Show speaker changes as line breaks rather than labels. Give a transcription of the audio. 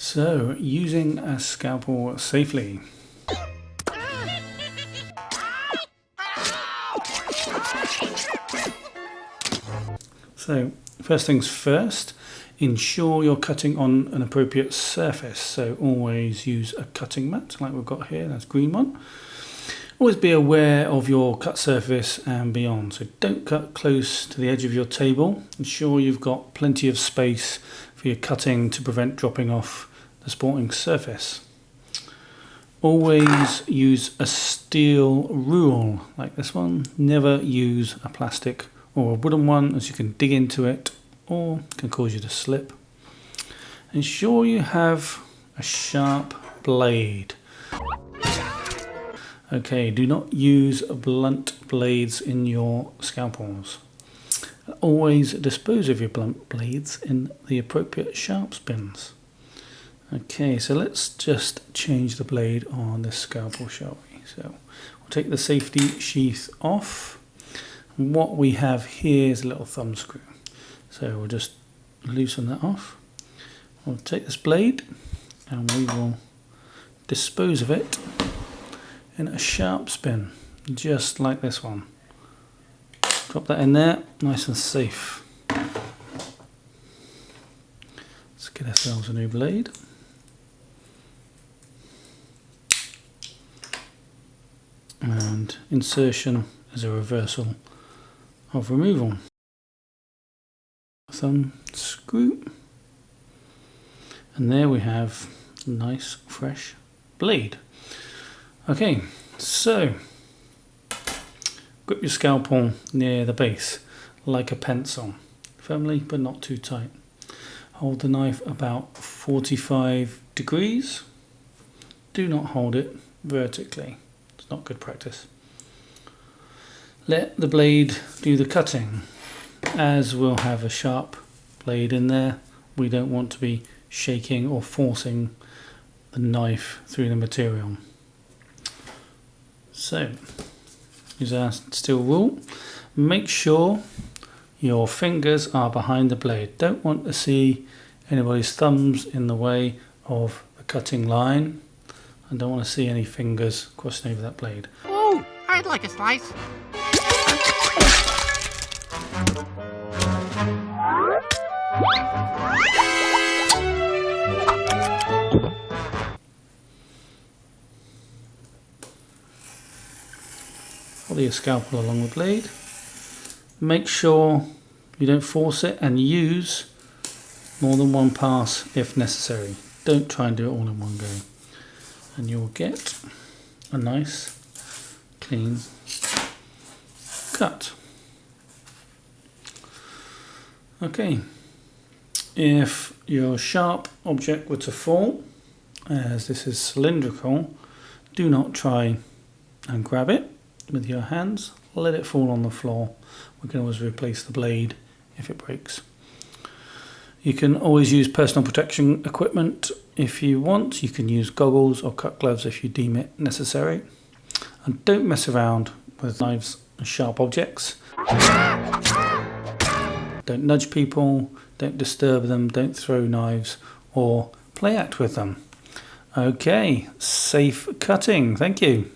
So, using a scalpel safely. So, first things first, ensure you're cutting on an appropriate surface. So always use a cutting mat like we've got here, that's green one. Always be aware of your cut surface and beyond. So don't cut close to the edge of your table. Ensure you've got plenty of space for your cutting to prevent dropping off the sporting surface. Always use a steel rule like this one. Never use a plastic or a wooden one, as you can dig into it or can cause you to slip. Ensure you have a sharp blade. Okay, do not use blunt blades in your scalpels. Always dispose of your blunt blades in the appropriate sharps bins. Okay, so let's just change the blade on this scalpel, shall we? So we'll take the safety sheath off. And what we have here is a little thumb screw. So we'll just loosen that off. We'll take this blade and we will dispose of it in a sharp spin, just like this one. Drop that in there, nice and safe. Let's get ourselves a new blade. And insertion is a reversal of removal. Thumb screw. And there we have a nice fresh blade. Okay, so grip your scalpel near the base like a pencil, firmly but not too tight. Hold the knife about 45 degrees. Do not hold it vertically, it's not good practice. Let the blade do the cutting. As we'll have a sharp blade in there, we don't want to be shaking or forcing the knife through the material. So, use our steel rule. Make sure your fingers are behind the blade. Don't want to see anybody's thumbs in the way of the cutting line. I don't want to see any fingers crossing over that blade.
Oh, I'd like a slice.
Follow your scalpel along the blade. Make sure you don't force it and use more than one pass if necessary. Don't try and do it all in one go. And you'll get a nice, clean cut. Okay, if your sharp object were to fall, as this is cylindrical, do not try and grab it with your hands. Let it fall on the floor. We can always replace the blade if it breaks. You can always use personal protection equipment if you want. You can use goggles or cut gloves if you deem it necessary. And don't mess around with knives and sharp objects. Don't nudge people, don't disturb them, don't throw knives or play act with them. Okay, safe cutting. Thank you.